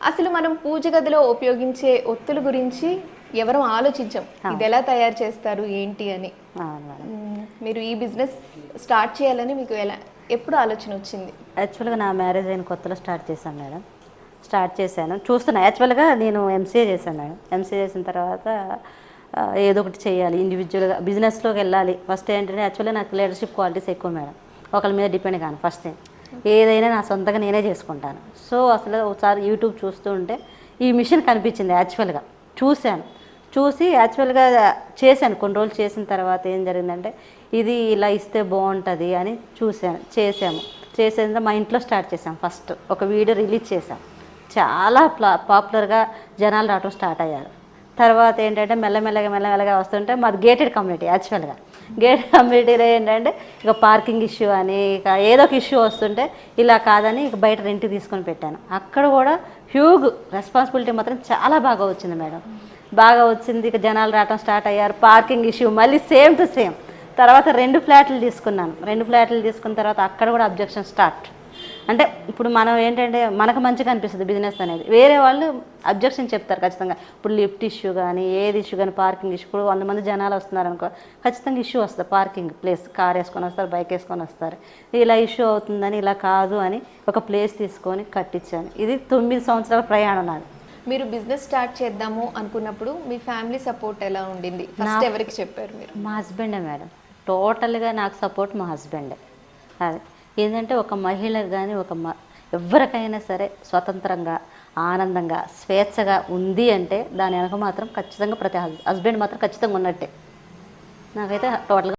అసలు మనం పూజ గదిలో ఉపయోగించే ఒత్తుల గురించి ఎవరం ఆలోచించం. ఇది ఎలా తయారు చేస్తారు ఏంటి అని. మీరు ఈ బిజినెస్ స్టార్ట్ చేయాలని మీకు ఎప్పుడు ఆలోచన వచ్చింది? యాక్చువల్గా నా మ్యారేజ్ అయిన కొత్తలో స్టార్ట్ చేశాను మేడం. స్టార్ట్ చేశాను చూస్తున్నా. యాక్చువల్గా నేను ఎంసీఏ చేశాను మేడం. ఎంసీఏ చేసిన తర్వాత ఏదో ఒకటి చేయాలి, ఇండివిజువల్గా బిజినెస్లోకి వెళ్ళాలి. ఫస్ట్ ఏంటంటే యాక్చువల్గా నాకు లీడర్షిప్ క్వాలిటీస్ ఎక్కువ మేడం. ఒకరి మీద డిపెండ్ కాను. ఫస్ట్ థింగ్ ఏదైనా నా సొంతంగా నేనే చేసుకుంటాను. సో అసలు ఒకసారి యూట్యూబ్ చూస్తూ ఉంటే ఈ మిషన్ కనిపించింది. యాక్చువల్గా చూసి యాక్చువల్గా చేశాను. కొన్ని రోజులు చేసిన తర్వాత ఏం జరిగిందంటే ఇది ఇలా ఇస్తే బాగుంటుంది అని చేసేందుకు మా ఇంట్లో స్టార్ట్ చేసాం. ఫస్ట్ ఒక వీడియో రిలీజ్ చేసాం. చాలా పాపులర్గా జనాలు రావడం స్టార్ట్ అయ్యారు. తర్వాత ఏంటంటే మెల్లమెల్లగా వస్తుంటే మాది గేటెడ్ కమ్యూనిటీ. యాక్చువల్గా గేటెడ్ కమ్యూనిటీలో ఏంటంటే ఇక పార్కింగ్ ఇష్యూ అని ఇక ఏదో ఒక ఇష్యూ వస్తుంటే ఇలా కాదని ఇక బయట రెంట్కి తీసుకొని పెట్టాను. అక్కడ కూడా హ్యూజ్ రెస్పాన్సిబిలిటీ మాత్రం చాలా బాగా వచ్చింది మేడం. బాగా వచ్చింది. ఇక జనాలు రావడం స్టార్ట్ అయ్యారు. పార్కింగ్ ఇష్యూ మళ్ళీ సేమ్ టు సేమ్. తర్వాత 2 ఫ్లాట్లు తీసుకున్నాను. 2 ఫ్లాట్లు తీసుకున్న తర్వాత అక్కడ కూడా అబ్జెక్షన్ స్టార్ట్. అంటే ఇప్పుడు మనం ఏంటంటే మనకు మంచిగా అనిపిస్తుంది బిజినెస్ అనేది. వేరే వాళ్ళు అబ్జెక్షన్ చెప్తారు ఖచ్చితంగా. ఇప్పుడు లిఫ్ట్ ఇష్యూ కానీ ఏది ఇష్యూ కానీ పార్కింగ్ ఇష్యూ. ఇప్పుడు 100 మంది జనాలు వస్తున్నారు అనుకో, ఖచ్చితంగా ఇష్యూ వస్తుంది. పార్కింగ్ ప్లేస్ కార్ వేసుకొని వస్తారు, బైక్ వేసుకొని వస్తారు. ఇలా ఇష్యూ అవుతుందని ఇలా కాదు అని ఒక ప్లేస్ తీసుకొని కట్టించాను. ఇది 9 సంవత్సరాల ప్రయాణం నాది. మీరు బిజినెస్ స్టార్ట్ చేద్దాము అనుకున్నప్పుడు మీ ఫ్యామిలీ సపోర్ట్ ఎలా ఉండింది? ఫస్ట్ ఎవరికి చెప్పారు మీరు? మా హస్బెండే మేడం. టోటల్గా నాకు సపోర్ట్ మా హస్బెండే. అది ఏంటంటే ఒక మహిళకు కానీ ఎవరికైనా సరే స్వతంత్రంగా ఆనందంగా స్వేచ్ఛగా ఉంది అంటే దాని వెనక మాత్రం ఖచ్చితంగా ప్రతి హస్బెండ్ మాత్రం ఖచ్చితంగా ఉన్నట్టే. నాకైతే టోటల్గా